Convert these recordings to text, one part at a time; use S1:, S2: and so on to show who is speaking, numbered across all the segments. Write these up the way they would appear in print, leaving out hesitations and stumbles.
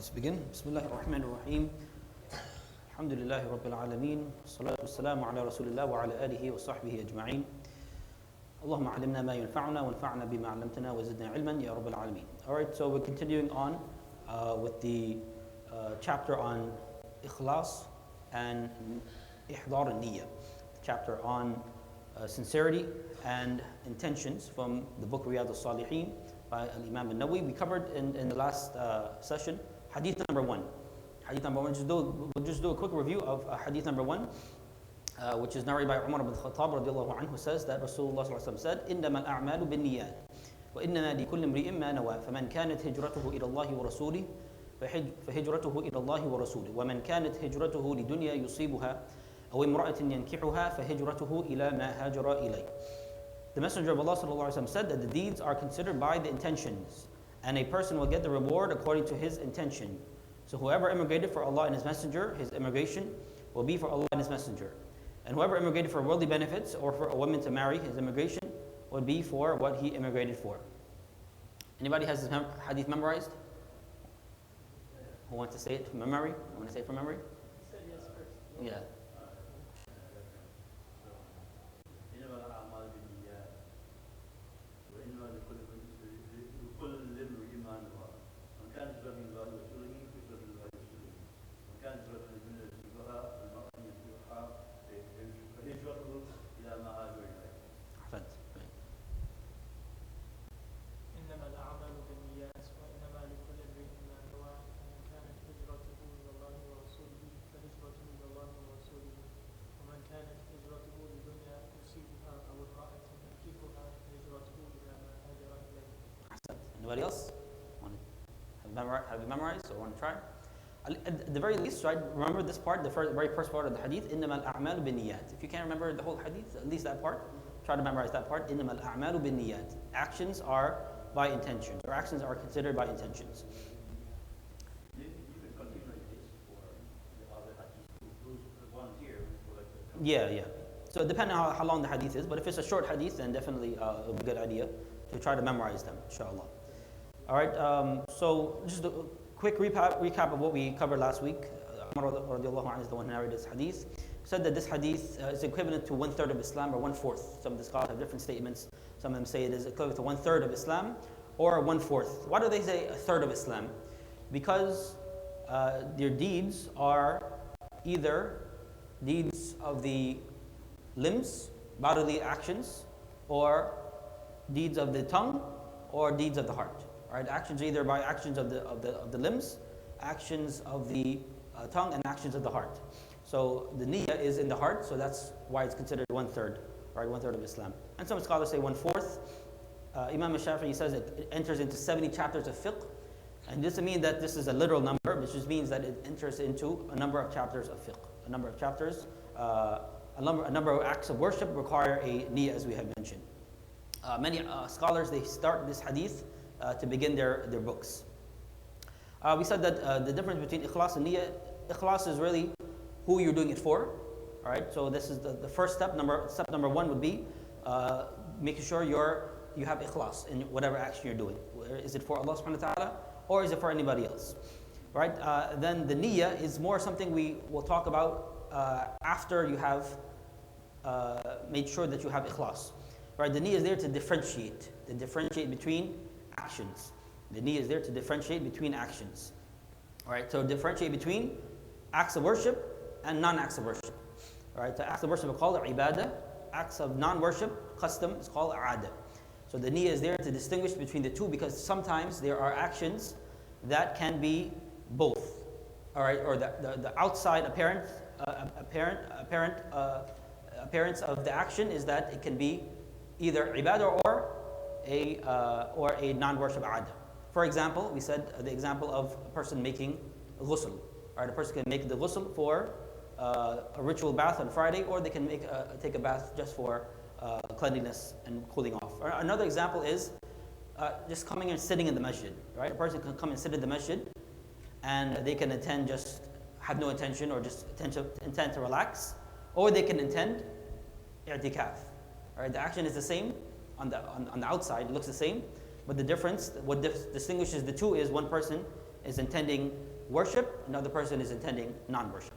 S1: Let's begin. Bismillahir Rahmanir Rahim. Alhamdulillahi Rabbil Alameen. Salatu wassalamu ala Rasulillah wa ala alihi wa sahbihi ajma'in. Allahumma alimna ma yanfa'una wa anfa'na bima 'allamtana wa zidna ilman ya Rabbil Alameen. Alright, so we're continuing on with the chapter on ikhlas and ihdar al-niyya. The chapter on sincerity and intentions from the book Riyad, as-Salihin by Imam An-Nawawi. We covered in the last session hadith number 1. Hadith number 1, we'll just do a quick review of hadith number 1, which is narrated by Umar ibn Khattab radiallahu anhu, says that Rasulullah sallallahu alaihi wasallam said, إِنَّمَا الْأَعْمَالُ بِالنِّيَّاتِ وَإِنَّمَا لِكُلِّ امْرِئٍ مَّا نَوَىٰ فَمَنْ كَانَتْ هِجْرَتُهُ إِلَى اللَّهِ وَرَسُولِهِ فهجرته إلى الله ورسوله ومن كانت هجرته لدنيا يصيبها أو امرأة ينكحها فهجرته إلى ما هاجر إليه. The Messenger of Allah sallallahu alaihi wasallam said that the deeds are considered by the intentions, and a person will get the reward according to his intention. So whoever immigrated for Allah and His Messenger, his immigration will be for Allah and His Messenger. And whoever immigrated for worldly benefits or for a woman to marry, his immigration would be for what he immigrated for. Anybody has this hadith memorized? Who wants to say it from memory? Want to say it from memory?
S2: Say yes first.
S1: Yeah. Anybody else? Have you memorized or want to try? At the very least, right, remember this part, the very first part of the hadith, إِنَّمَا الْأَعْمَالُ بِالنِّيَّاتِ. If you can't remember the whole hadith, at least that part, try to memorize that part. إِنَّمَا الْأَعْمَالُ بِالنِّيَّاتِ. Actions are by intentions, or actions are considered by intentions.
S3: You can continue like this for the other hadith, those volunteer for like the...
S1: Yeah. So depending on how long the hadith is, but if it's a short hadith, then definitely it'll be a good idea to try to memorize them, inshallah. All right, so just a quick recap of what we covered last week. Umar radiallahu anhu is the one who narrated this hadith. Said that this hadith is equivalent to 1/3 of Islam or 1/4. Some of the scholars have different statements. Some of them say it is equivalent to 1/3 of Islam or 1/4. Why do they say 1/3 of Islam? Because their deeds are either deeds of the limbs, bodily actions, or deeds of the tongue, or deeds of the heart. Right? Actions either by actions of the limbs, actions of the tongue, and actions of the heart. So the niyyah is in the heart, so that's why it's considered 1/3, right? 1/3 of Islam. And some scholars say 1/4. Imam Shafi'i says it enters into 70 chapters of fiqh, and this doesn't mean that this is a literal number, which just means that it enters into a number of chapters of fiqh. A number of chapters, a number of acts of worship require a niyyah, as we have mentioned. Many scholars, they start this hadith to begin their books. We said that the difference between ikhlas and niyyah, ikhlas is really who you're doing it for. All right, so this is the first step. Step number 1 would be making sure you have ikhlas in whatever action you're doing. Is it for Allah subhanahu wa ta'ala or is it for anybody else? Right? Then the niyyah is more something we will talk about after you have made sure that you have ikhlas. Right? The niyyah is there to differentiate between actions. The niyyah is there to differentiate between actions. All right, so differentiate between acts of worship and non-acts of worship. All right, so acts of worship are called ibadah. Acts of non-worship, custom, is called aada. So the niyyah is there to distinguish between the two, because sometimes there are actions that can be both. All right, or the outside appearance of the action is that it can be either ibadah or a non-worship aada. For example, we said the example of a person making ghusl. Right, a person can make the ghusl for a ritual bath on Friday, or they can take a bath just for cleanliness and cooling off. Or another example is just coming and sitting in the masjid. Right, a person can come and sit in the masjid, and they can intend just have no intention or just intend to relax, or they can intend i'tikaf. Right, the action is the same on the outside, it looks the same, but the difference, what distinguishes the two is one person is intending worship, another person is intending non-worship.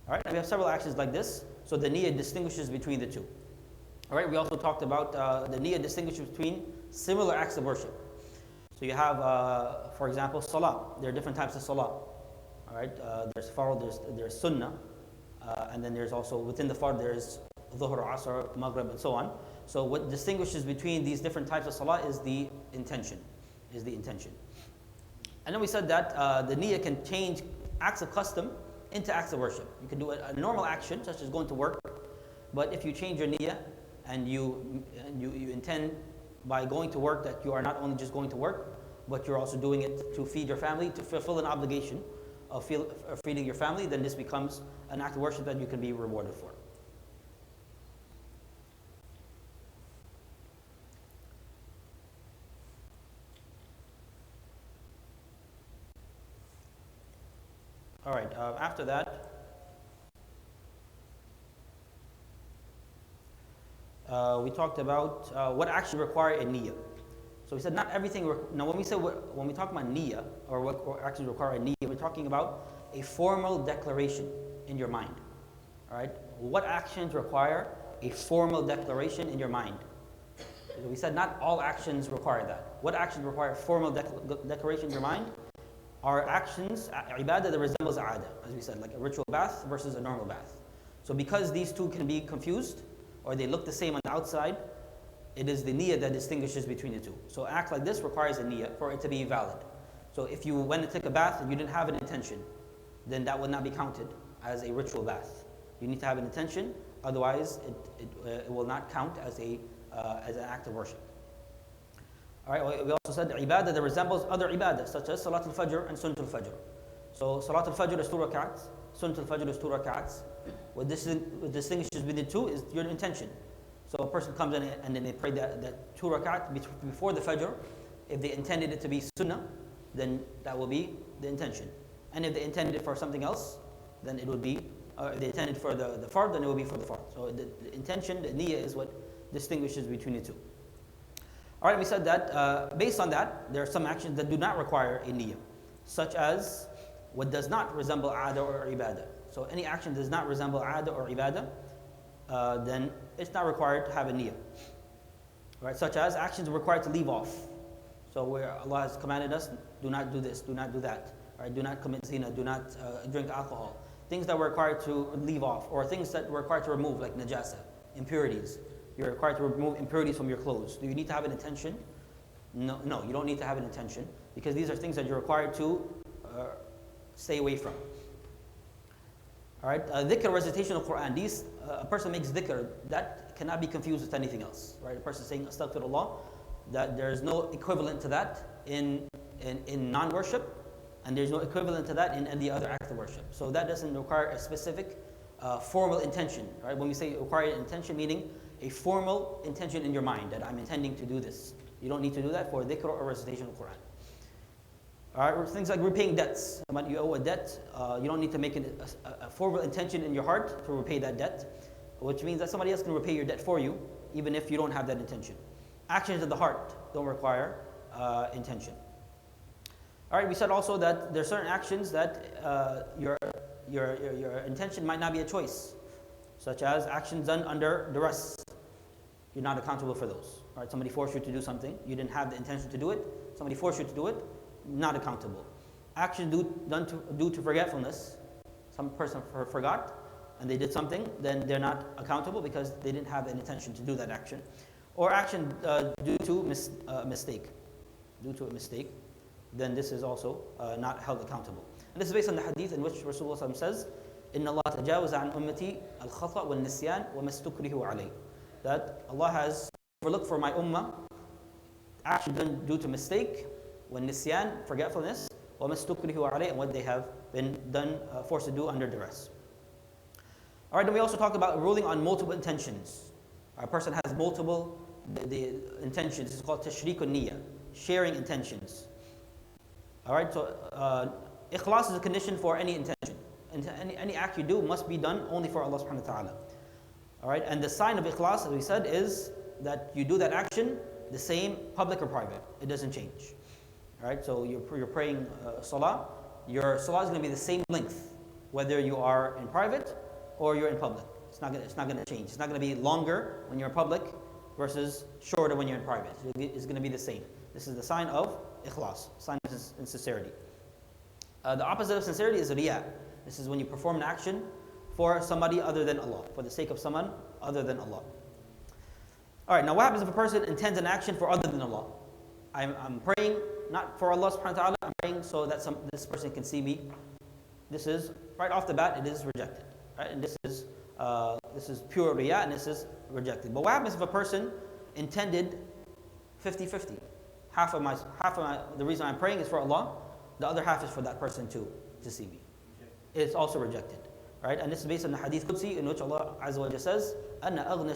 S1: All right, and we have several actions like this. So the niyyah distinguishes between the two. All right, we also talked about the niyyah distinguishes between similar acts of worship. So you have, for example, salah. There are different types of salah. All right, there's fard, there's sunnah, and then there's also within the fard there's dhuhr, asr, maghrib, and so on. So what distinguishes between these different types of salah is the intention. And then we said that the niyyah can change acts of custom into acts of worship. You can do a normal action such as going to work, but if you change your niyyah and you intend by going to work that you are not only just going to work, but you're also doing it to feed your family, to fulfill an obligation of feeding your family, then this becomes an act of worship that you can be rewarded for. All right, after that, we talked about what actually require a niyyah. So we said not everything. Now, when we talk about niyyah or what actually require a niyyah, we're talking about a formal declaration in your mind. All right, what actions require a formal declaration in your mind? We said not all actions require that. What actions require formal declaration in your mind? Are actions, ibadah that resembles aada, as we said, like a ritual bath versus a normal bath. So because these two can be confused, or they look the same on the outside, it is the niyyah that distinguishes between the two. So an act like this requires a niyyah for it to be valid. So if you went and took a bath and you didn't have an intention, then that would not be counted as a ritual bath. You need to have an intention, otherwise it will not count as an act of worship. All right, we also said ibadah that resembles other ibadah, such as Salat al-Fajr and Sunnat al-Fajr. So Salat al-Fajr is 2 rak'ats, Sunnat al-Fajr is 2 rak'ats. What distinguishes between the two is your intention. So a person comes in and then they pray that 2 rak'at before the Fajr. If they intended it to be Sunnah, then that will be the intention. And if they intended it for something else, then it would be, if they intended for the fard, then it will be for the fard. So the intention, the niyyah is what distinguishes between the two. All right, we said that based on that, there are some actions that do not require a niyyah, such as what does not resemble aada or ibadah. So any action does not resemble aada or ibadah, then it's not required to have a niyyah. Right, such as actions required to leave off. So where Allah has commanded us, do not do this, do not do that. Right, do not commit zina, do not drink alcohol. Things that we're required to leave off, or things that we're required to remove, like najasa, impurities. You're required to remove impurities from your clothes. Do you need to have an intention? No, you don't need to have an intention, because these are things that you're required to stay away from. All right, dhikr, recitation of Quran. These, a person makes dhikr, that cannot be confused with anything else. Right, a person saying astaghfirullah, that there is no equivalent to that in non-worship, and there's no equivalent to that in any other act of worship. So that doesn't require a specific formal intention. Right, when we say require intention, meaning a formal intention in your mind that I'm intending to do this. You don't need to do that for dhikr or recitation of Quran. All right, things like repaying debts. When you owe a debt, you don't need to make a formal intention in your heart to repay that debt, which means that somebody else can repay your debt for you, even if you don't have that intention. Actions of the heart don't require intention. All right, we said also that there are certain actions that your intention might not be a choice, such as actions done under duress. You're not accountable for those. Right? Somebody forced you to do something, you didn't have the intention to do it, somebody forced you to do it, not accountable. Actions done due to forgetfulness, some person forgot and they did something, then they're not accountable because they didn't have an intention to do that action. Or action due to mistake. Due to a mistake, then this is also not held accountable. And this is based on the hadith in which Rasulullah says, إِنَّ اللَّهَ تَجَاوَزَ عَنْ أُمَّتِي الْخَطَأ وَالنِّسْيَانِ وَمَا اسْتُكْرِهُ عَلَيْهِ. That Allah has overlooked for my ummah action done due to mistake, والنسيان, forgetfulness, وَمَا اسْتُكْرِهُ عَلَيْهِ, and what they have been forced to do under duress. All right, then we also talked about ruling on multiple intentions. A person has multiple the intentions. It's called tashriqun niyyah, sharing intentions. All right, so ikhlas is a condition for any intention. Any act you do must be done only for Allah subhanahu wa ta'ala. All right, and the sign of ikhlas, as we said, is that you do that action the same, public or private. It doesn't change. All right, so you're praying salah, your salah is going to be the same length, whether you are in private or you're in public. It's not going to change. It's not going to be longer when you're in public versus shorter when you're in private. It's going to be the same. This is the sign of ikhlas, sign of sincerity. The opposite of sincerity is riyad. This is when you perform an action for somebody other than Allah, for the sake of someone other than Allah. All right, now what happens if a person intends an action for other than Allah? I'm praying not for Allah subhanahu wa ta'ala, I'm praying so that this person can see me. This is, right off the bat, it is rejected. Right? And this is pure riyah, and this is rejected. But what happens if a person intended 50-50? The reason I'm praying is for Allah, the other half is for that person to see me. It's also rejected. Right? And this is based on the hadith Qudsi, in which Allah Azza wa Jalla says, أَنَا أَغْنَى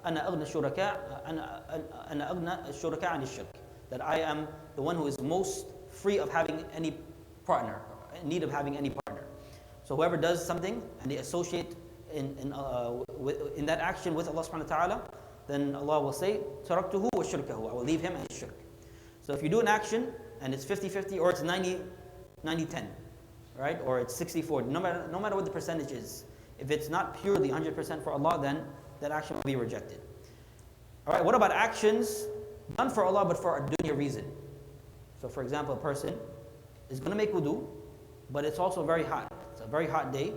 S1: الشُّرَكَاءَ عَنِ الشِّرْكِ, that I am the one who is most free of having any partner, in need of having any partner. So whoever does something and they associate in that action with Allah subhanahu wa ta'ala, then Allah will say, تَرَكْتُهُ وَشِرْكَهُ, I will leave him and his shirk. So if you do an action and it's 50-50 or it's 90-10, right? Or it's 60-40, no matter what the percentage is, if it's not purely 100% for Allah, then that action will be rejected. All right, what about actions done for Allah but for a dunya reason? So for example, a person is going to make wudu, but it's also very hot. It's a very hot day,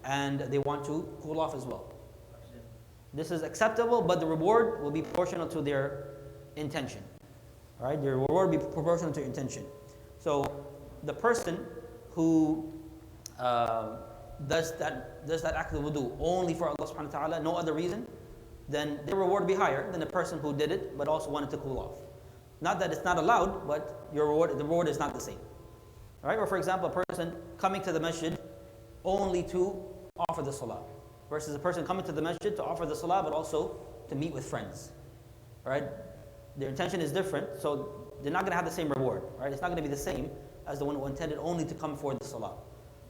S1: and they want to cool off as well. This is acceptable, but the reward will be proportional to their intention. All right, the reward will be proportional to your intention. So the person who does that act of wudu only for Allah subhanahu wa ta'ala, no other reason, then their reward will be higher than the person who did it but also wanted to cool off. Not that it's not allowed, but the reward is not the same. All right? Or for example, a person coming to the masjid only to offer the salah, versus a person coming to the masjid to offer the salah but also to meet with friends. All right? Their intention is different, so they're not going to have the same reward. Right? It's not going to be the same as the one who intended only to come for the salah.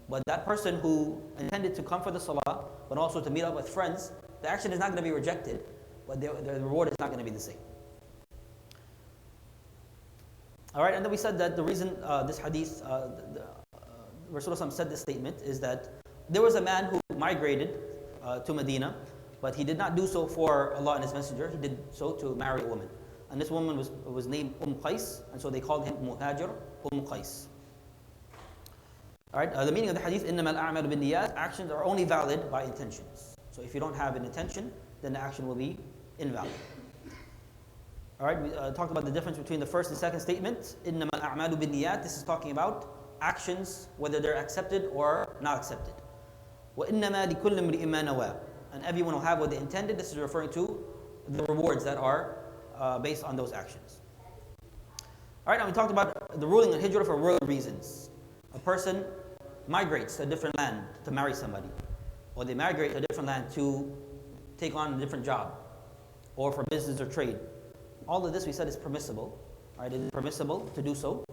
S1: But that person who intended to come for the salah, but also to meet up with friends, the action is not going to be rejected, but the reward is not going to be the same. All right, and then we said that the reason this hadith, Rasulullah said this statement, is that there was a man who migrated to Medina, but he did not do so for Allah and His Messenger. He did so to marry a woman. And this woman was named Qais, and so they called him Muhajir Qais. All right, the meaning of the hadith, إِنَّمَا الْأَعْمَالُ بِالنِّيَّاتِ, actions are only valid by intentions. So if you don't have an intention, then the action will be invalid. All right, we talked about the difference between the first and second statement. إِنَّمَا الْأَعْمَالُ بِالنِّيَّاتِ, this is talking about actions, whether they're accepted or not accepted. وَإِنَّمَا لِكُلِّ امْرِئٍ مَّا نَوَىٰ, and everyone will have what they intended. This is referring to the rewards that are based on those actions. All right, now we talked about the ruling on hijrah for worldly reasons. A person migrates to a different land to marry somebody, or they migrate to a different land to take on a different job, or for business or trade. All of this we said is permissible. Right? It is permissible to do so.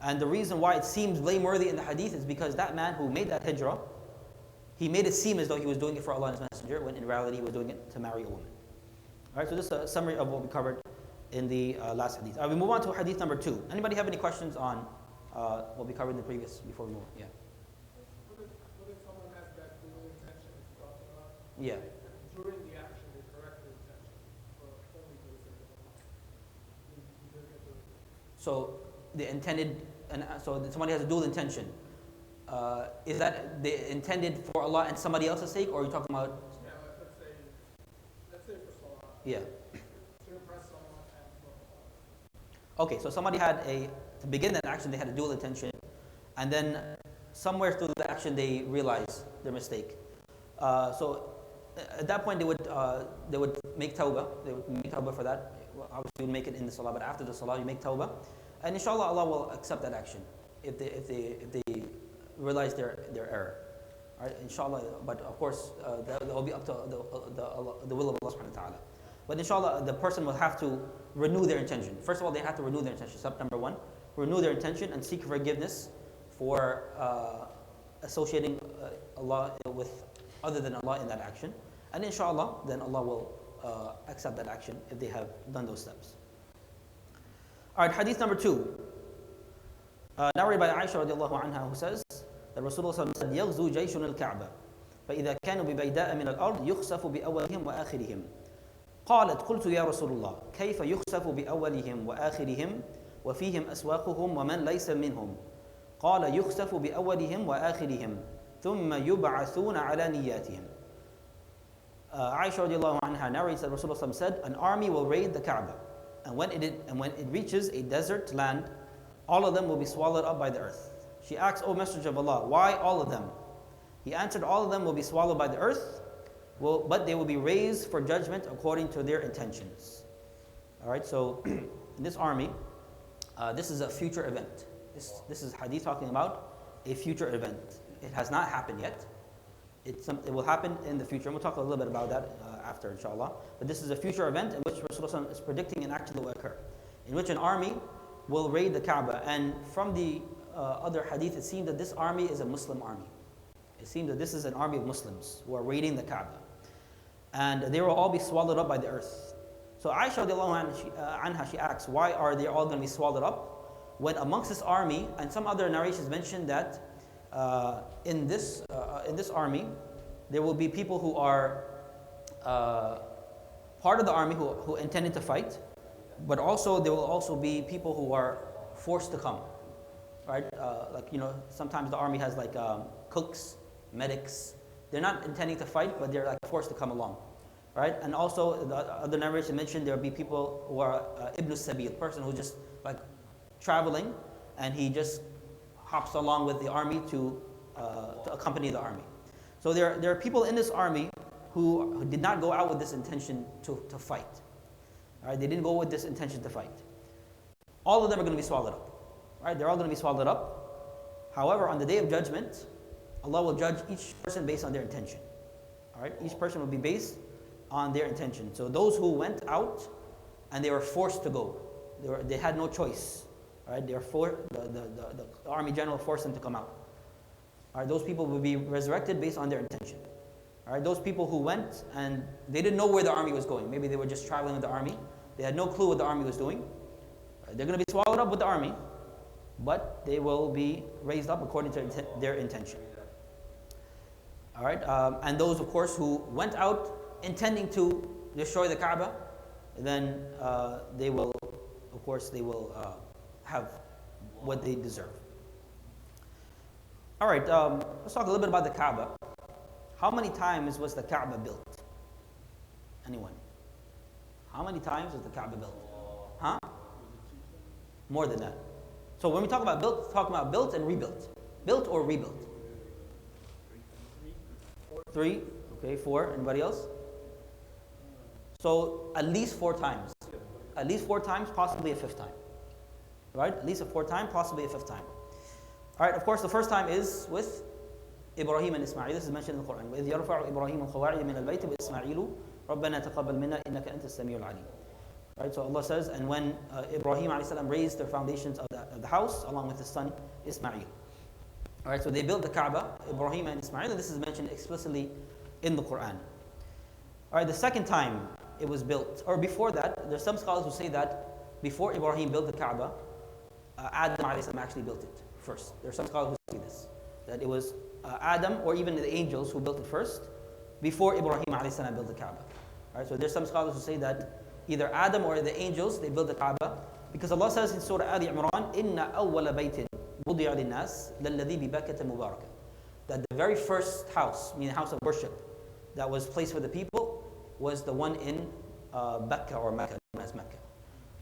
S1: And the reason why it seems blameworthy in the hadith is because that man who made that hijrah, he made it seem as though he was doing it for Allah and His Messenger, when in reality he was doing it to marry a woman. All right, so this is a summary of what we covered in the last hadith. We move on to hadith number 2. Anybody have any questions on what we covered in the previous, before we move on? Yeah.
S2: What if someone has that dual intention it's talking about?
S1: Yeah.
S2: During the action, they correct the intention, or only for the sake of Allah? You didn't get the...
S1: So the intended, and so somebody has a dual intention. Is that they intended for Allah and somebody else's sake, or are you talking about?
S2: Yeah, let's say for Salah.
S1: Yeah.
S2: To impress someone and for Allah.
S1: Okay, so somebody had to begin that action, they had a dual intention, and then somewhere through the action they realized their mistake. So at that point they would make tawbah. They would make tawbah for that. Well, obviously you would make it in the salah, but after the salah you make tawbah, and inshallah Allah will accept that action if they realize their error. All right, inshallah. But of course that will be up to the will of Allah subhanahu wa ta'ala. But inshallah, the person will have to renew their intention. First of all, they have to renew their intention. Step number 1, renew their intention and seek forgiveness for associating Allah with other than Allah in that action. And inshallah, then Allah will accept that action if they have done those steps. All right, hadith number 2. Narrated by Aisha radiallahu anha, who says that Rasulullah said, يَغْزُو جَيْشٌ الْكَعْبَةِ فإذا كانوا ببيداء من الأرض يخسف بأولهم وآخرهم قالت قلت يا رسول الله كيف يخسف بأولهم وآخرهم وفيهم أسواقهم ومن ليس منهم قال يخسف بأولهم وآخرهم ثم يبعثون على نياتهم. Aisha radiallahu anha narrates that Rasulullah said, an army will raid the Kaaba, and when it reaches a desert land, all of them will be swallowed up by the earth. She asks, O Messenger of Allah, why all of them? He answered, all of them will be swallowed by the earth, but they will be raised for judgment according to their intentions. Alright, so in this army, this is a future event. This is hadith talking about a future event. It has not happened yet. It will happen in the future. And we'll talk a little bit about that after, inshallah. But this is a future event in which Rasulullah is predicting an action that will occur, in which an army will raid the Kaaba. And from the other hadith, it seems that this army is a Muslim army. It seems that this is an army of Muslims who are raiding the Kaaba. And they will all be swallowed up by the earth. So Aisha radiallahu anha, she asks, why are they all going to be swallowed up? When amongst this army, and some other narrations mention that in this army, there will be people who are part of the army who intended to fight, but also there will also be people who are forced to come, right? Sometimes the army has like cooks, medics. They're not intending to fight, but they're like forced to come along, right? And also the other narration mentioned there will be people who are Ibn Sabil, person who's just like traveling, and he just hops along with the army to accompany the army. So there are people in this army who did not go out with this intention to fight. All right, they didn't go with this intention to fight. All of them are going to be swallowed up. Right? They're all going to be swallowed up. However, on the day of judgment, Allah will judge each person based on their intention. All right, each person will be based on their intention. So those who went out and they were forced to go, they had no choice. All right, the army general forced them to come out. All right, those people will be resurrected based on their intention. All right, those people who went and they didn't know where the army was going. Maybe they were just traveling with the army. They had no clue what the army was doing. They're going to be swallowed up with the army, but they will be raised up according to their intention. All right, and those, of course, who went out intending to destroy the Kaaba, then they will have what they deserve. All right, let's talk a little bit about the Kaaba. How many times was the Kaaba built? Anyone? How many times was the Kaaba built? Huh? More than that. So when we talk about built, talk about built and rebuilt. Built or rebuilt? 3. Okay, 4. Anybody else? So at least 4 times. At least 4 times, possibly a 5th time. Right? At least a 4th time, possibly a 5th time. All right, of course, the first time is with Ibrahim and Ismail. This is mentioned in the Quran. وَإِذْ يَرْفَعُ إِبْرَاهِيمُ الْقَوَاعِدَ مِنَ الْبَيْتِ وَإِسْمَاعِيلُ رَبَّنَا تَقَبَّلْ مِنَّا إِنَّكَ أَنْتَ السَّمِيعُ الْعَلِيمُ. Right, so Allah says, and when Ibrahim ﷺ raised the foundations of the house along with his son Ismail. All right, so they built the Kaaba, Ibrahim and Ismail, and this is mentioned explicitly in the Quran. All right, the second time it was built, or before that, there's some scholars who say that before Ibrahim built the Kaaba, Adam ﷺ actually built it first. There are some scholars who say this, that it was Adam or even the angels who built it first before Ibrahim ﷺ built the Kaaba. All right, so there's some scholars who say that either Adam or the angels, they built the Kaaba, because Allah says in Surah Al-Imran, "Inna awwala baytin wudi'a lin-nas lalladhi bi Bakkata mubarak." That the very first house, meaning house of worship, that was placed for the people was the one in Bakka or Mecca, known as Mecca.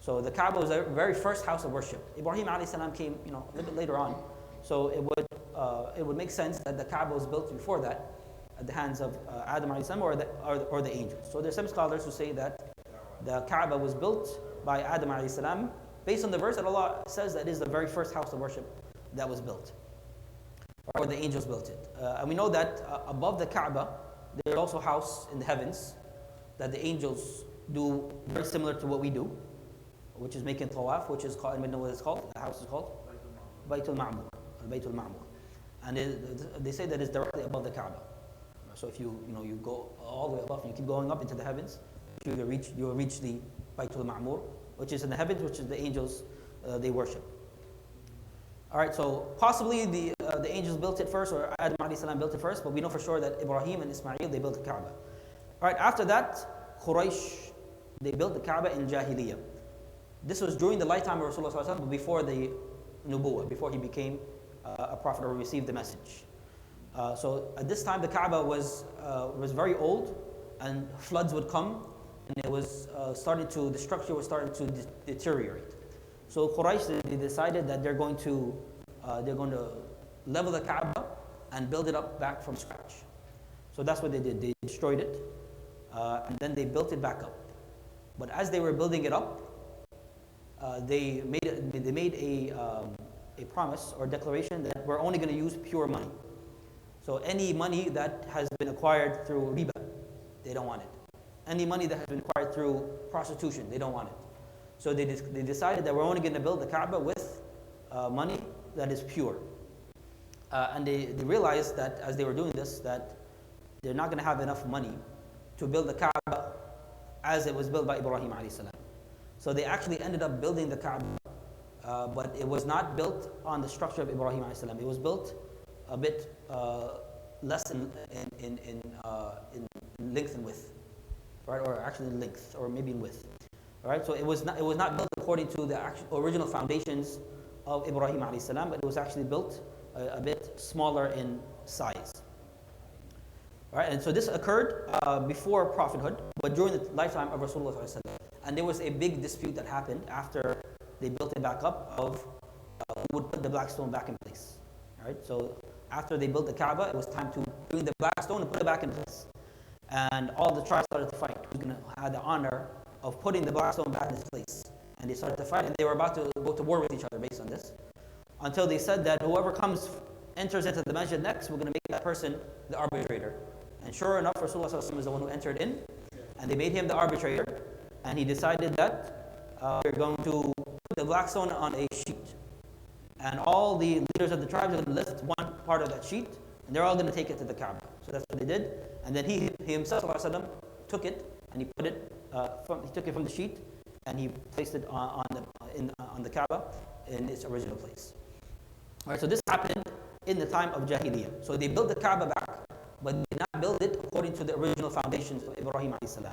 S1: So the Kaaba was the very first house of worship. Ibrahim ﷺ came, a little bit later on. So it would make sense that the Kaaba was built before that, at the hands of Adam ﷺ or the angels. So there's some scholars who say that the Kaaba was built by Adam ﷺ based on the verse that Allah says that it is the very first house of worship that was built, or the angels built it. And we know that above the Kaaba, there's also a house in the heavens that the angels do very similar to what we do, which is making tawaf, which is called, anybody know what it's called? The house is called? Baytul Ma'mur. Baytul Ma'mur. And they say that it's directly above the Kaaba. So if you go all the way above, and you keep going up into the heavens, you will reach the Baytul Ma'mur, which is in the heavens, which is the angels they worship. All right, so possibly the angels built it first, or Adam alayhi salam built it first, but we know for sure that Ibrahim and Ismail, they built the Kaaba. All right, after that, Quraysh, they built the Kaaba in Jahiliyyah. This was during the lifetime of Rasulullah sallallahu alaihi wasallam, but before the nubuwwah, before he became a prophet or received the message. So at this time, the Kaaba was very old, and floods would come, and it was the structure was starting to deteriorate. So Quraysh, they decided that they're going to level the Kaaba and build it up back from scratch. So that's what they did. They destroyed it, and then they built it back up. But as they were building it up, they made a promise or declaration that we're only going to use pure money. So any money that has been acquired through riba, they don't want it. Any money that has been acquired through prostitution, they don't want it. So they decided that we're only going to build the Kaaba with money that is pure. And they realized that as they were doing this, that they're not going to have enough money to build the Kaaba as it was built by Ibrahim alayhi salam. So they actually ended up building the Kaaba, but it was not built on the structure of Ibrahim alayhi salam. It was built a bit less in length and width, right? Or actually in length, or maybe in width. All right, so it was not built according to the original foundations of Ibrahim alayhi salam, but it was actually built a bit smaller in size. All right, and so this occurred before prophethood, but during the lifetime of Rasulullah sallallahu alaihi wasallam. And there was a big dispute that happened after they built it back up of who would put the black stone back in place. All right, so after they built the Kaaba, it was time to bring the black stone and put it back in place. And all the tribes started to fight. Who's going to have the honor of putting the black stone back in its place? And they started to fight, and they were about to go to war with each other based on this. Until they said that whoever enters into the masjid next, we're going to make that person the arbitrator. And sure enough, Rasulullah sallallahu alaihi wasallam is the one who entered in, and they made him the arbitrator. And he decided that we're going to put the black stone on a sheet. And all the leaders of the tribes are going to lift one part of that sheet, and they're all going to take it to the Kaaba. So that's what they did. And then he himself, sallallahu alaihi wasallam, took it, and he put it he took it from the sheet, and he placed it on the Kaaba in its original place. All right, so this happened in the time of Jahiliyyah. So they built the Kaaba back, but they did not build it according to the original foundations of Ibrahim alayhi salam.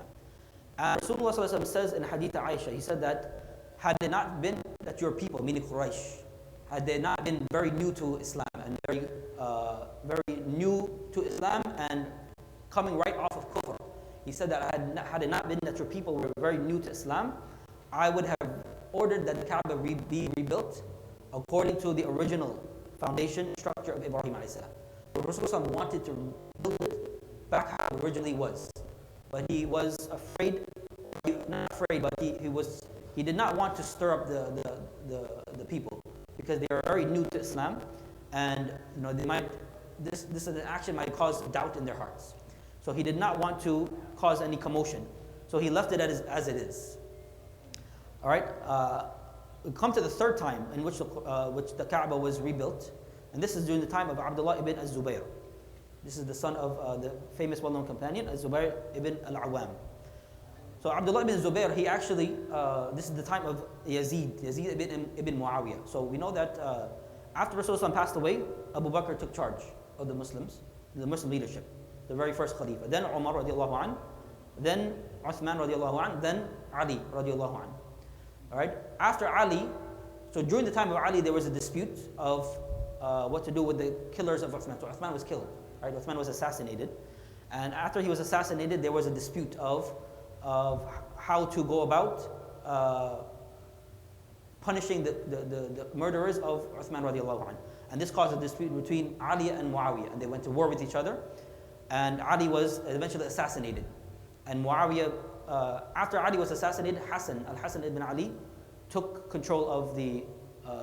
S1: Rasulullah sallallahu alaihi wasallam says in Hadith Aisha, he said that had it not been that your people, meaning Quraysh, had they not been very new to Islam and very new to Islam and coming right off of kufr, he said that had it not been that your people were very new to Islam, I would have ordered that the Kaaba be rebuilt according to the original foundation structure of Ibrahim alayhi salam. But Rasulullah wanted to build it back how it originally was. But he was afraid, not afraid, but he did not want to stir up the people, because they are very new to Islam, and this is an action might cause doubt in their hearts. So he did not want to cause any commotion. So he left it as it is. All right. We come to the third time in which the Kaaba was rebuilt, and this is during the time of Abdullah ibn az-Zubayr. This is the son of the famous well-known companion, Az-Zubayr ibn al-Awwam. So Abdullah ibn Zubayr, he actually, this is the time of Yazid ibn Muawiyah. So we know that after Rasulullah passed away, Abu Bakr took charge of the Muslims, the Muslim leadership, the very first Khalifa. Then Umar radiallahu anh, then Uthman radiallahu anh, then Ali radiallahu anh. All right. After Ali, so during the time of Ali, there was a dispute of what to do with the killers of Uthman. So Uthman was killed. Right? Uthman was assassinated. And after he was assassinated, there was a dispute of how to go about punishing the murderers of Uthman radiallahu anh. And this caused a dispute between Ali and Muawiyah. And they went to war with each other. And Ali was eventually assassinated. And Muawiyah, after Ali was assassinated, Al-Hasan ibn Ali took control of the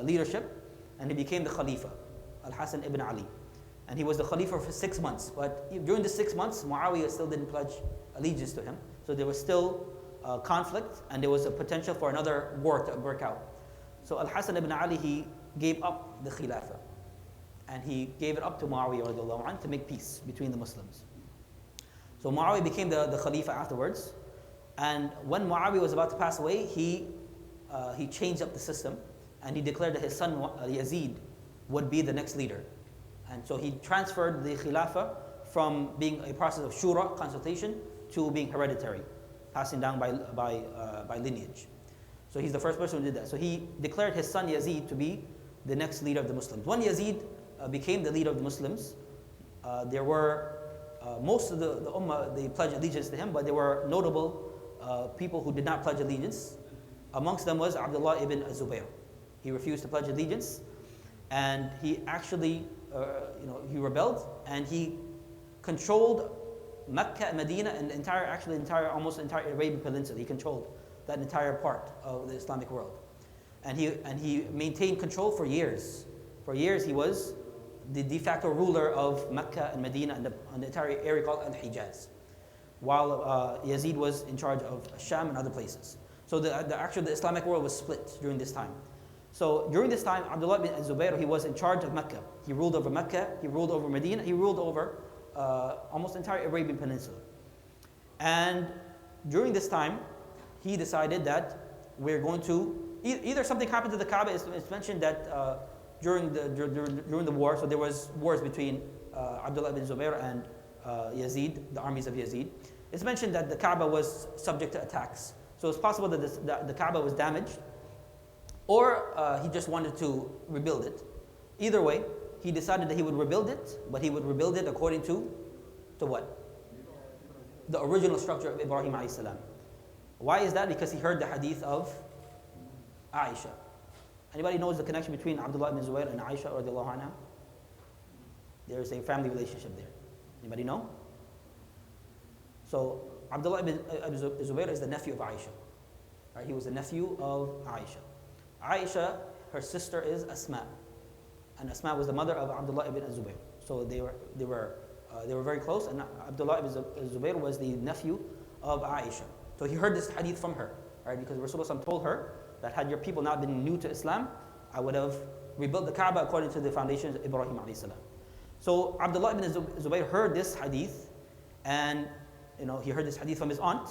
S1: leadership, and he became the Khalifa, Al-Hasan ibn Ali. And he was the Khalifa for 6 months. But during the 6 months, Muawiyah still didn't pledge allegiance to him. So there was still conflict, and there was a potential for another war to break out. So Al-Hasan ibn Ali, he gave up the Khilafah. And he gave it up to Muawiyah radiallahu anh to make peace between the Muslims. So Muawiyah became the Khalifa afterwards. And when Muawiyah was about to pass away, he changed up the system. And he declared that his son Yazid would be the next leader. And so he transferred the Khilafah from being a process of shura, consultation, to being hereditary, passing down by lineage. So he's the first person who did that. So he declared his son Yazid to be the next leader of the Muslims. When Yazid became the leader of the Muslims, there were most of the Ummah, they pledged allegiance to him, but there were notable people who did not pledge allegiance. Amongst them was Abdullah ibn Zubayr. He refused to pledge allegiance, and he actually, he rebelled, and he controlled Mecca and Medina and almost the entire Arabian Peninsula. He controlled that entire part of the Islamic world, and he maintained control for years. For years, he was the de facto ruler of Mecca and Medina and the entire area called Al-Hijaz, while Yazid was in charge of Sham and other places. So the Islamic world was split during this time. So during this time, Abdullah bin Zubayr, he was in charge of Mecca. He ruled over Mecca, he ruled over Medina, he ruled over almost the entire Arabian Peninsula. And during this time, he decided that we're going to, either something happened to the Kaaba. It's mentioned that during the war, so there was wars between Abdullah bin Zubayr and Yazid, the armies of Yazid. It's mentioned that the Kaaba was subject to attacks. So it's possible that the Kaaba was damaged, or he just wanted to rebuild it. Either way, he decided that he would rebuild it, but he would rebuild it according to what? The original structure of Ibrahim alayhi salam. Why is that? Because he heard the hadith of Aisha. Anybody knows the connection between Abdullah ibn Zubayr and Aisha radiallahu anha? There's a family relationship there. Anybody know? So Abdullah ibn Zubayr is the nephew of Aisha. Right? He was the nephew of Aisha. Aisha, her sister is Asma, and Asma was the mother of Abdullah ibn Zubayr. So they were very close, and Abdullah ibn Zubayr was the nephew of Aisha. So he heard this hadith from her, right? Because Rasulullah told her that had your people not been new to Islam, I would have rebuilt the Kaaba according to the foundations of Ibrahim alayhi salam. So Abdullah ibn Zubayr heard this hadith, and he heard this hadith from his aunt.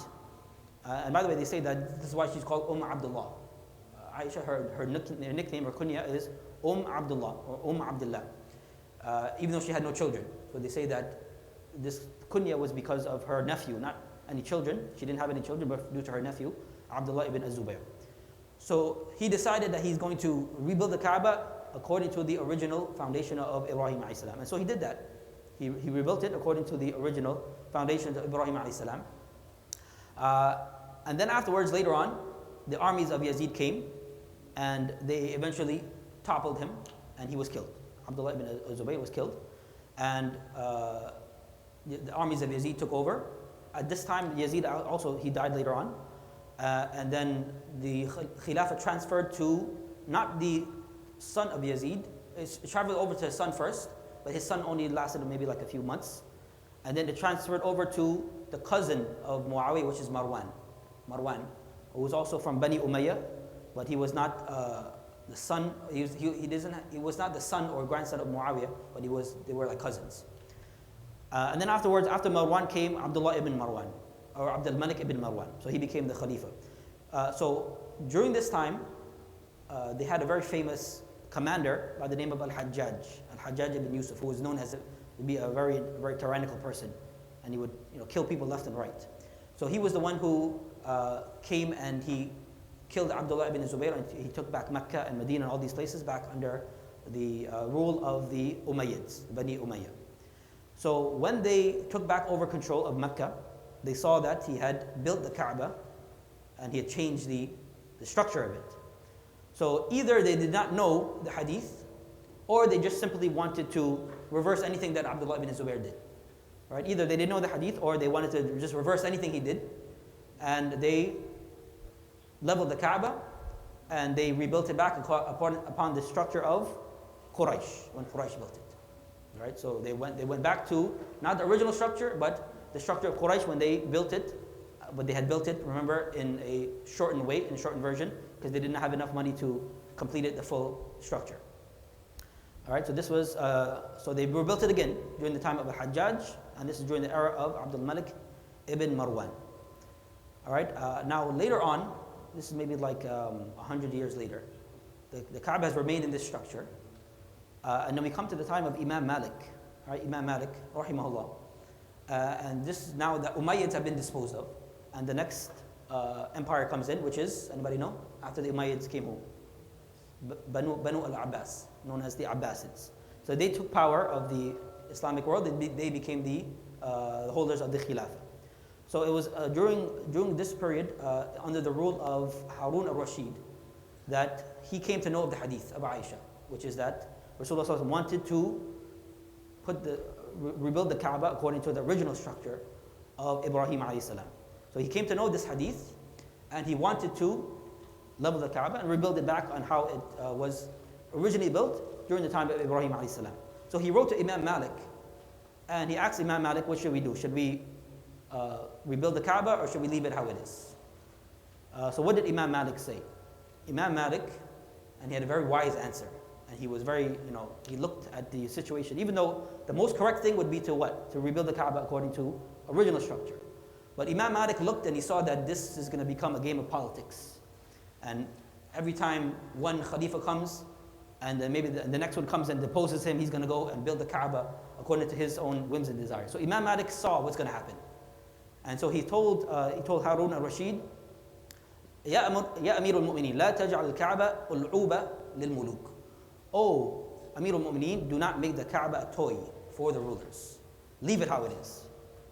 S1: And by the way, they say that this is why she's called Abdullah. Aisha, her nickname, her kunya is Abdullah or Abdullah, even though she had no children. So they say that this kunya was because of her nephew, not any children. She didn't have any children, but due to her nephew, Abdullah ibn Zubayr. So he decided that he's going to rebuild the Kaaba according to the original foundation of Ibrahim alayhi salam. And so he did that. He rebuilt it according to the original foundations of Ibrahim alayhi salam. And then afterwards, later on, the armies of Yazid came, and they eventually toppled him, and he was killed. Abdullah ibn Zubayr was killed, and the armies of Yazid took over. At this time, Yazid also, he died later on. And then the Khilafah transferred to not the son of Yazid. It traveled over to his son first, but his son only lasted maybe like a few months. And then it transferred over to the cousin of Muawiyah, which is Marwan. Marwan, who was also from Bani Umayyah, but he was not the son. He was not the son or grandson of Muawiyah, but they were like cousins. And then afterwards, after Marwan came Abdullah ibn Marwan, or Abdul Malik ibn Marwan. So he became the Khalifa. So during this time, they had a very famous commander by the name of Al-Hajjaj, Al-Hajjaj ibn Yusuf, who was known as to be a very, very tyrannical person, and he would kill people left and right. So he was the one who came and he killed Abdullah ibn Zubayr, and he took back Mecca and Medina and all these places back under the rule of the Umayyads, Bani Umayyah. So when they took back over control of Mecca, they saw that he had built the Kaaba and he had changed the structure of it. So either they did not know the hadith, or they just simply wanted to reverse anything that Abdullah ibn Zubayr did. Right? Either they didn't know the hadith, or they wanted to just reverse anything he did, and they leveled the Kaaba and they rebuilt it back upon the structure of Quraysh, when Quraysh built it. Right? So they went back to not the original structure, but the structure of Quraysh when they built it. But they had built it, remember, in a shortened way, in a shortened version, because they didn't have enough money to complete it, the full structure. All right, so this was, so they rebuilt it again during the time of Al-Hajjaj, and this is during the era of Abdul Malik ibn Marwan. All right, now later on, this is maybe like 100 years later, the Kaaba has remained in this structure. And then we come to the time of Imam Malik, right? Imam Malik, rahimahullah. And this is now the Umayyads have been disposed of. And the next empire comes in, which is, anybody know? After the Umayyads came home. Banu al-Abbas, known as the Abbasids. So they took power of the Islamic world. They became the holders of the Khilafah. So it was during this period, under the rule of Harun al-Rashid, that he came to know of the hadith of Aisha, which is that Rasulullah wanted to rebuild the Kaaba according to the original structure of Ibrahim alayhi salam. So he came to know this hadith, and he wanted to level the Kaaba and rebuild it back on how it was originally built during the time of Ibrahim alayhi salam. So he wrote to Imam Malik, and he asked Imam Malik, what should we do? Should we rebuild the Kaaba, or should we leave it how it is? So what did Imam Malik say? Imam Malik, and he had a very wise answer. And he was very, he looked at the situation. Even though the most correct thing would be to what? To rebuild the Kaaba according to original structure. But Imam Malik looked and he saw that this is going to become a game of politics. And every time one Khalifa comes, and then maybe the next one comes and deposes him, he's going to go and build the Kaaba according to his own whims and desires. So Imam Malik saw what's going to happen. And so he told Harun al-Rashid, Ya Amir al-Mu'mineen, la taj'al al-Kaaba ul'uba lil-muluk. Oh, Amir al-Mu'mineen, do not make the Kaaba a toy for the rulers. Leave it how it is.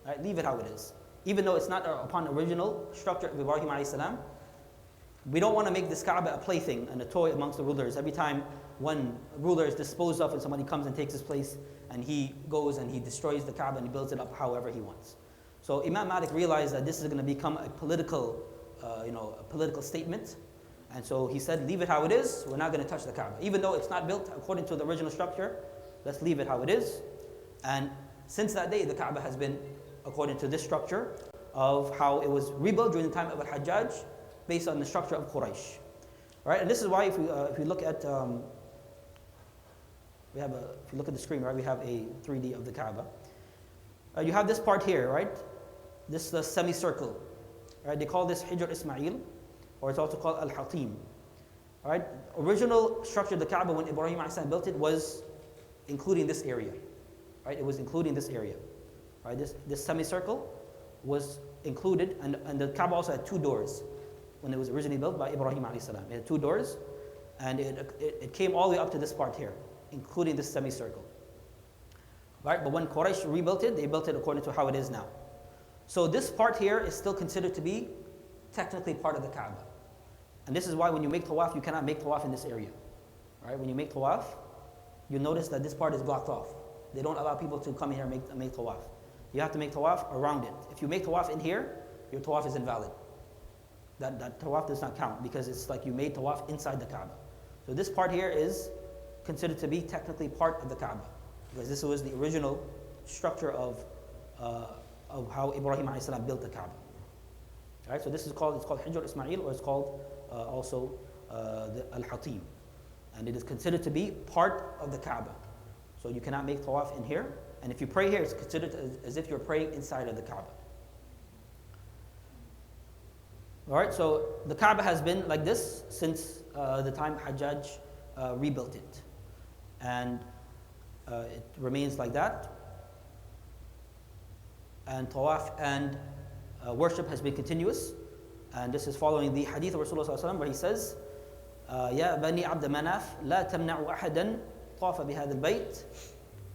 S1: Right? Leave it how it is. Even though it's not upon the original structure of Ibrahim alayhi salam, we don't want to make this Kaaba a plaything and a toy amongst the rulers. Every time one ruler is disposed of and somebody comes and takes his place, and he goes and he destroys the Kaaba and he builds it up however he wants. So Imam Malik realized that this is going to become a political statement. And so he said, leave it how it is, we're not going to touch the Kaaba. Even though it's not built according to the original structure, let's leave it how it is. And since that day, the Kaaba has been according to this structure of how it was rebuilt during the time of Al-Hajjaj, based on the structure of Quraysh. Right? And this is why if we look at, if you look at the screen, right, we have a 3D of the Kaaba. You have this part here, right? This is the semicircle. Right? They call this Hijr Ismail, or it's also called Al-Hatim. Right? Original structure of the Kaaba when Ibrahim a.s. built it was including this area. Right? It was including this area. Right? This semicircle was included, and the Kaaba also had two doors when it was originally built by Ibrahim a.s. It had two doors, and it came all the way up to this part here, including this semicircle. Right? But when Quraysh rebuilt it, they built it according to how it is now. So this part here is still considered to be technically part of the Kaaba. And this is why when you make tawaf, you cannot make tawaf in this area. Right? When you make tawaf, you notice that this part is blocked off. They don't allow people to come here and make tawaf. You have to make tawaf around it. If you make tawaf in here, your tawaf is invalid. That tawaf does not count because it's like you made tawaf inside the Kaaba. So this part here is considered to be technically part of the Kaaba, because this was the original structure of how Ibrahim a.s. built the Kaaba. Right? So this is called Hijr Ismail, or it's called also the Al-Hatim. And it is considered to be part of the Kaaba. So you cannot make tawaf in here. And if you pray here, it's considered as if you're praying inside of the Kaaba. Alright, so the Kaaba has been like this since the time Hajjaj rebuilt it. And it remains like that. And tawaf and worship has been continuous. And this is following the hadith of Rasulullah ﷺ where he says, يا بني عبد مناف لا تمنعوا أحدا طاف بهذا البيت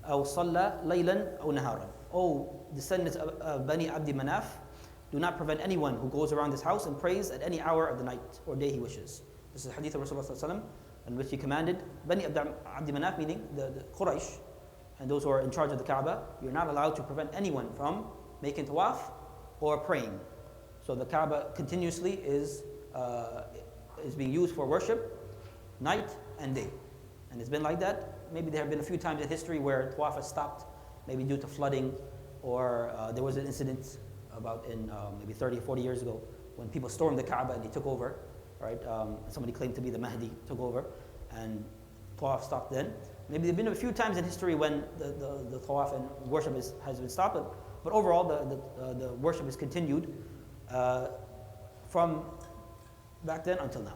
S1: أو صلى ليلا أو نهارا. O descendants of Bani Abdi Manaf, do not prevent anyone who goes around this house and prays at any hour of the night or day he wishes. This is the hadith of Rasulullah ﷺ in which he commanded Bani Abdi Manaf, meaning the Quraysh, and those who are in charge of the Kaaba, you're not allowed to prevent anyone from making tawaf or praying. So the Kaaba continuously is being used for worship, night and day. And it's been like that. Maybe there have been a few times in history where tawaf has stopped, maybe due to flooding, or there was an incident about in maybe 30 or 40 years ago when people stormed the Kaaba and they took over, right? Somebody claimed to be the Mahdi, took over, and tawaf stopped then. Maybe there have been a few times in history when the tawaf and worship has been stopped, but overall the worship is continued from back then until now.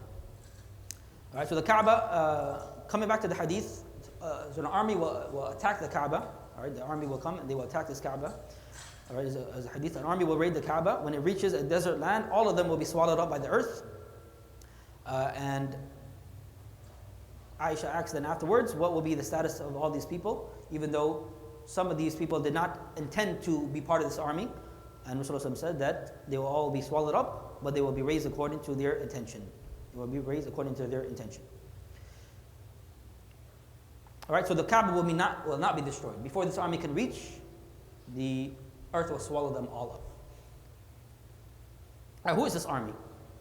S1: All right, so the Kaaba, coming back to the hadith, so an army will attack the Kaaba. All right, the army will come and they will attack this Kaaba. All right, as a hadith, an army will raid the Kaaba. When it reaches a desert land, all of them will be swallowed up by the earth. And Aisha asks then afterwards, what will be the status of all these people? Even though some of these people did not intend to be part of this army. And Rasulullah said that they will all be swallowed up, but they will be raised according to their intention. They will be raised according to their intention. All right, so the Kaaba will not be destroyed. Before this army can reach, the earth will swallow them all up. All right, who is this army?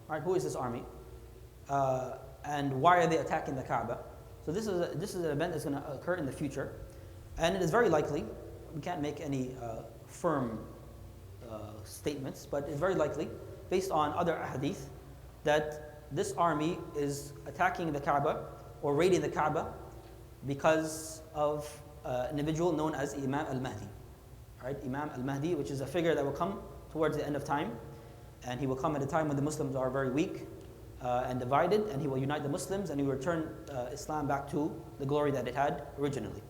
S1: All right, who is this army? And why are they attacking the Kaaba? So this is an event that's going to occur in the future, and it is very likely. We can't make any firm statements, but it's very likely, based on other hadith, that this army is attacking the Kaaba or raiding the Kaaba because of an individual known as Imam Al-Mahdi. Right? Imam Al-Mahdi, which is a figure that will come towards the end of time, and he will come at a time when the Muslims are very weak and divided, and he will unite the Muslims and he will return Islam back to the glory that it had originally.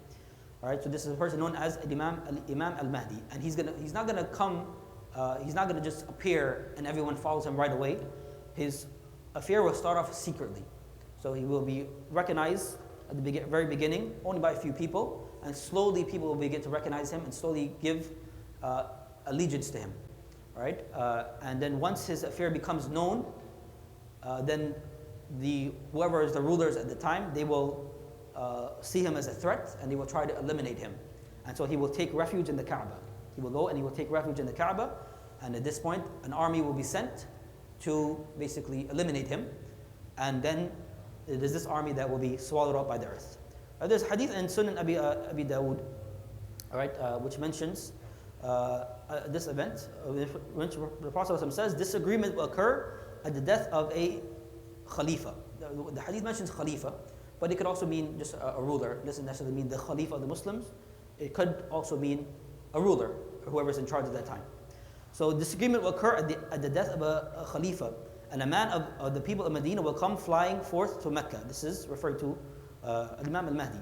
S1: All right, so this is a person known as Imam Al-Mahdi, and he's not gonna come. He's not gonna just appear and everyone follows him right away. His affair will start off secretly, so he will be recognized at the very beginning only by a few people, and slowly people will begin to recognize him and slowly give allegiance to him. Right, and then once his affair becomes known, then whoever is the rulers at the time, they will see him as a threat and they will try to eliminate him. And so he will take refuge in the Kaaba. He will go and he will take refuge in the Kaaba, and at this point an army will be sent to basically eliminate him, and then it is this army that will be swallowed up by the earth. There's a hadith in Sunan Abi Dawood, all right, which mentions this event, which the Prophet says disagreement will occur at the death of a Khalifa. The hadith mentions Khalifa, but it could also mean just a ruler. It doesn't necessarily mean the Khalifa of the Muslims. It could also mean a ruler, or whoever's in charge at that time. So disagreement will occur at the death of a Khalifa, and a man of the people of Medina will come flying forth to Mecca. This is referring to Imam Al-Mahdi.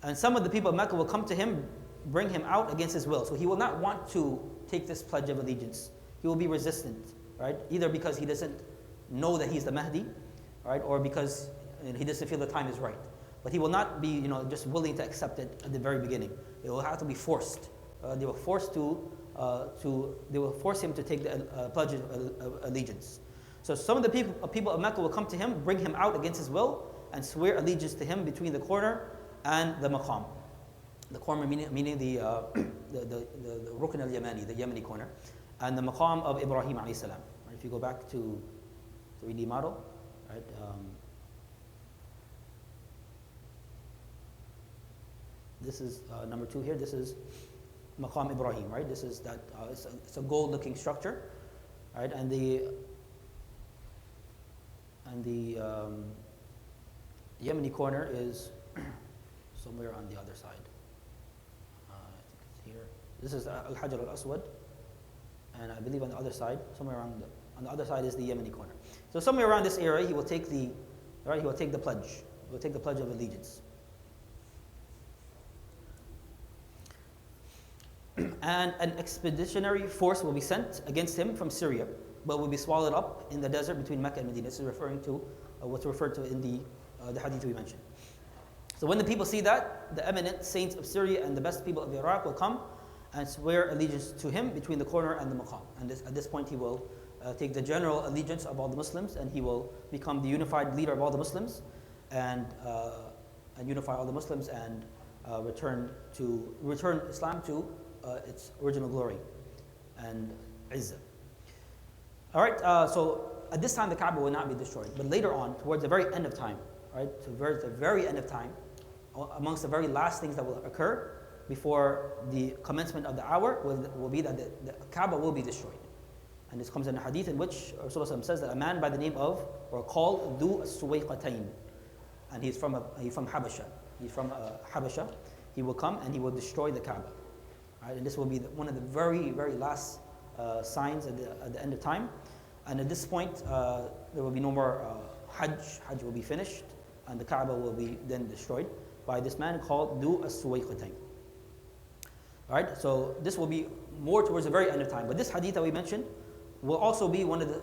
S1: And some of the people of Mecca will come to him, bring him out against his will. So he will not want to take this pledge of allegiance. He will be resistant, right? Either because he doesn't know that he's the Mahdi, right, or because he doesn't feel the time is right. But he will not be, just willing to accept it at the very beginning. It will have to be forced. They will force him to take the pledge of allegiance. So some of the people of Mecca will come to him, bring him out against his will, and swear allegiance to him between the corner and the maqam. The corner meaning the Rukn al-Yamani, the Yemeni corner, and the maqam of Ibrahim alayhi salam. Right? If you go back to 3D model, right? This is number 2 here. This is Maqam Ibrahim, right? This is that. It's a gold-looking structure, right? And the Yemeni corner is somewhere on the other side. I think it's here. This is Al-Hajar al-Aswad, and I believe on the other side, somewhere around on the other side is the Yemeni corner. So somewhere around this area, he will take the pledge. He will take the pledge of allegiance. And an expeditionary force will be sent against him from Syria, but will be swallowed up in the desert between Mecca and Medina. This is referring to what's referred to in the hadith we mentioned. So when the people see that, the eminent saints of Syria and the best people of Iraq will come and swear allegiance to him between the corner and the maqam. And at this point he will take the general allegiance of all the Muslims, and he will become the unified leader of all the Muslims, and unify all the Muslims, and return Islam to its original glory and izzah. All right, so at this time the Kaaba will not be destroyed, but later on, towards the very end of time, right, towards the very end of time, amongst the very last things that will occur before the commencement of the hour will be that the Kaaba will be destroyed. And this comes in a hadith in which Rasulullah says that a man by the name of, or called Dhu as-Suwayqatayn, and he's from Habasha. He's from Habasha. He will come and he will destroy the Kaaba. Right? And this will be one of the very, very last signs at the end of time. And at this point, there will be no more Hajj. Hajj will be finished, and the Kaaba will be then destroyed. by this man called Dhu as-Suwayqatayn. Alright, so this will be more towards the very end of time. But this hadith that we mentioned will also be one of the,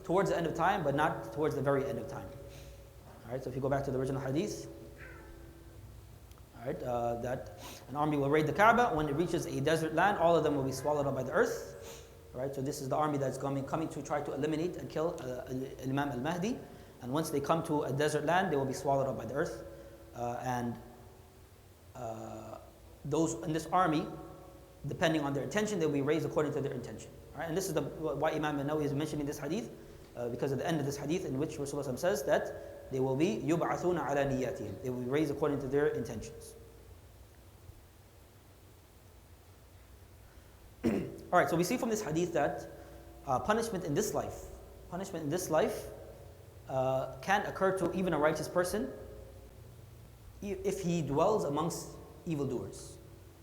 S1: towards the end of time, but not towards the very end of time. Alright, so if you go back to the original hadith, alright, that an army will raid the Kaaba. When it reaches a desert land, all of them will be swallowed up by the earth. Alright, so this is the army that's coming to try to eliminate and kill Imam al-Mahdi. And once they come to a desert land, they will be swallowed up by the earth. Those in this army, depending on their intention, they will be raised according to their intention. Right? And this is why Imam An-Nawawi is mentioning this hadith, because at the end of this hadith, in which Rasulullah says that they will be يُبْعَثُونَ عَلَى نِيَّاتِهِمْ. They will be raised according to their intentions. Alright, so we see from this hadith that punishment in this life can occur to even a righteous person if he dwells amongst evildoers.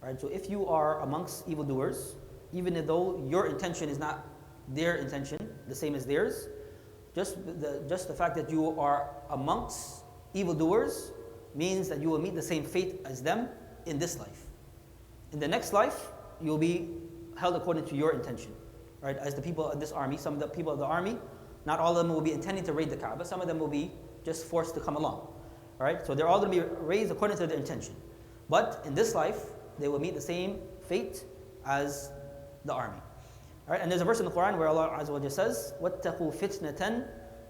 S1: Right? So if you are amongst evildoers, even though your intention is not their intention, the same as theirs, just the fact that you are amongst evildoers means that you will meet the same fate as them in this life. In the next life, you will be held according to your intention. Right? As the people of this army, some of the people of the army, not all of them will be intending to raid the Kaaba, some of them will be just forced to come along. Right? So they're all going to be raised according to their intention. But in this life, they will meet the same fate as the army. Right? And there's a verse in the Quran where Allah Azza wa Jalla says, وَاتَّقُوا فِتْنَةً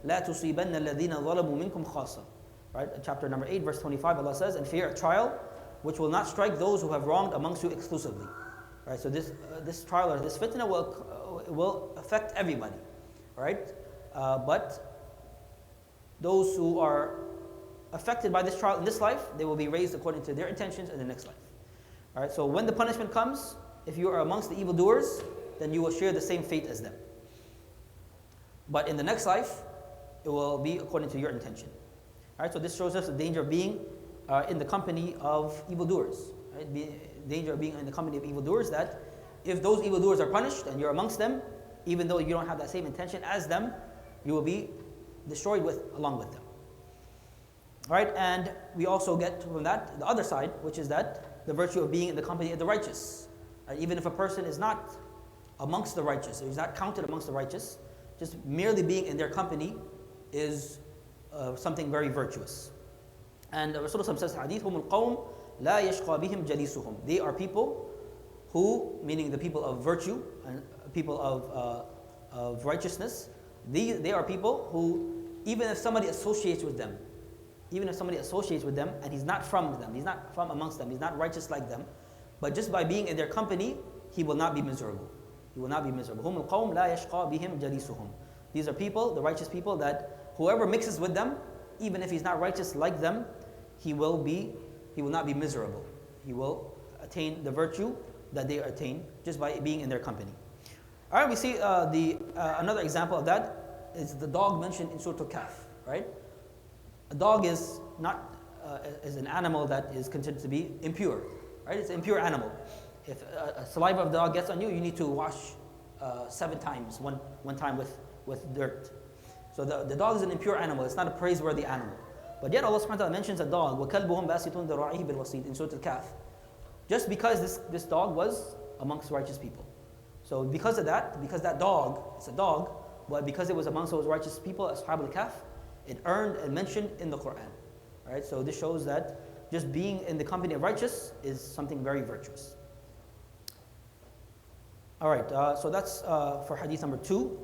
S1: لَا تُصِيبَنَّ الَّذِينَ ظَلَمُوا مِنْكُمْ خَاصَّةً. Right? Chapter number 8, verse 25, Allah says, and fear a trial which will not strike those who have wronged amongst you exclusively. Right? So this trial or this fitna will affect everybody. Right? But those who are affected by this trial in this life, they will be raised according to their intentions in the next life. All right, so when the punishment comes, if you are amongst the evildoers, then you will share the same fate as them. But in the next life, it will be according to your intention. All right, so this shows us the danger of being in the company of evildoers. Right? Danger of being in the company of evildoers, that if those evildoers are punished and you're amongst them, even though you don't have that same intention as them, you will be destroyed along with them. All right, and we also get from that the other side, which is that the virtue of being in the company of the righteous. Right? Even if a person is not amongst the righteous, or he's not counted amongst the righteous, just merely being in their company is something very virtuous. And Rasulullah says, "Hadith hum al-qawm la yashqa bihim jalisuhum." They are people who, meaning the people of virtue and people of righteousness. They are people who, even if somebody associates with them, and he's not from them, he's not from amongst them, he's not righteous like them, but just by being in their company, he will not be miserable. He will not be miserable. Hum al-qawm la yashqa bihim jalisuhum. These are people, the righteous people, that whoever mixes with them, even if he's not righteous like them, he will not be miserable. He will attain the virtue that they attain just by being in their company. All right, we see another example of that is the dog mentioned in Surah Al-Kahf. Right? A dog is not is an animal that is considered to be impure. Right? It's an impure animal. If a saliva of the dog gets on you, you need to wash 7 times, one time with dirt. So the dog is an impure animal. It's not a praiseworthy animal. But yet Allah subhanahu wa ta'ala mentions a dog, وَكَلْبُهُمْ بَاسِطٌ ذِرَاعِهِ بِالْوَسِيدِ in Surah Al-Kahf. Just because this dog was amongst righteous people. So because of that, because that dog, it's a dog, but because it was amongst those righteous people, Ashab al-Kahf, it earned and mentioned in the Quran. Right? So this shows that just being in the company of righteous is something very virtuous. All right, so that's for hadith number 2.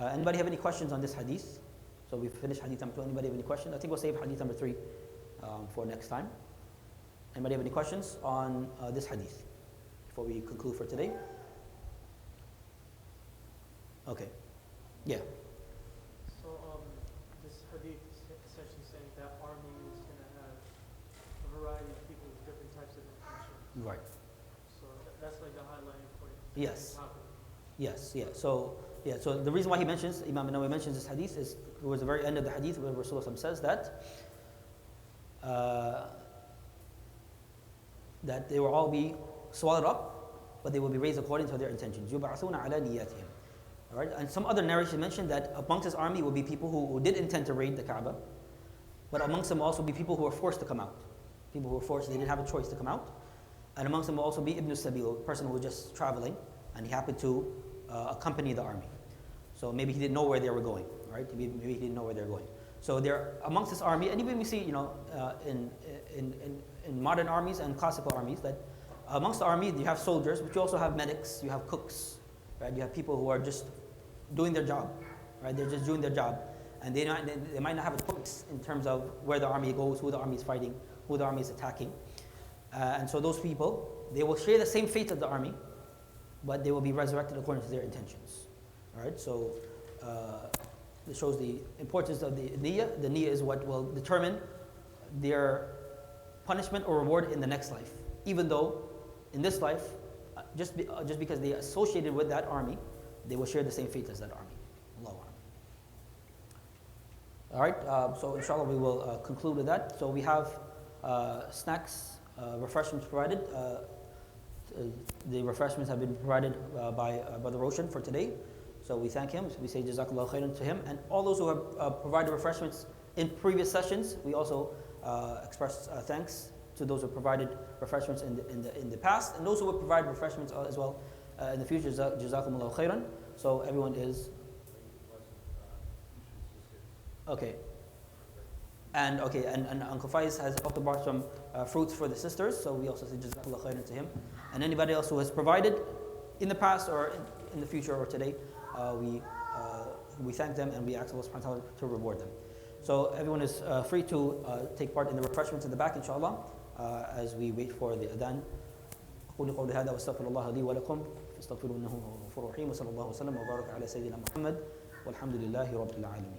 S1: Anybody have any questions on this hadith? So we've finished hadith number 2. Anybody have any questions? I think we'll save hadith number 3 for next time. Anybody have any questions on this hadith before we conclude for today? Okay. Yeah.
S2: So this hadith is essentially saying that army is going to have a variety of people with different types of intentions.
S1: Right.
S2: So that's like the highlighting point.
S1: Yes. Yes. Yeah. So the reason why he mentions Imam An-Nawawi mentions this hadith is towards the very end of the hadith where Rasulullah says that that they will all be swallowed up, but they will be raised according to their intentions. يُبْعَثُونَ عَلَى نِيَّاتِهِمْ. All right. And some other narration mentioned that amongst his army will be people who did intend to raid the Kaaba, but amongst them also be people who are forced to come out. people who were forced, they didn't have a choice to come out. And amongst them will also be Ibn Sabil, a person who was just traveling, and he happened to accompany the army. So maybe he didn't know where they were going, right? Maybe he didn't know where they were going. So they're amongst this army, and even we see, in modern armies and classical armies, that amongst the army you have soldiers, but you also have medics, you have cooks, right? You have people who are just doing their job, right? They're just doing their job, and they might not have a choice in terms of where the army goes, who the army is fighting, who the army is attacking. And so those people, they will share the same fate as the army, but they will be resurrected according to their intentions. All right, so this shows the importance of the niyyah. The niyyah is what will determine their punishment or reward in the next life. Even though in this life, just because they associated with that army, they will share the same fate as that army. Allahu A'lam. All right, so inshallah we will conclude with that. So we have snacks, refreshments provided. The refreshments have been provided by Brother Roshan for today. So we thank him. We say Jazakallah khairan to him. And all those who have provided refreshments in previous sessions, we also express thanks to those who provided refreshments in the past, and those who will provide refreshments as well in the future. Jazakumullah khairan. So everyone is okay. And Uncle Faiz has also brought some fruits for the sisters, so we also say Jazakallah khairan to him. And anybody else who has provided in the past or in the future or today, we thank them and we ask Allah subhanahu wa ta'ala to reward them. So everyone is free to take part in the refreshments in the back, inshallah, as we wait for the adhan. أقول قولي هذا واستغفر الله لي ولكم فاستغفروه إنه هو الغفور الرحيم وصلى الله وسلم وبارك على سيدنا محمد والحمد لله رب العالمين.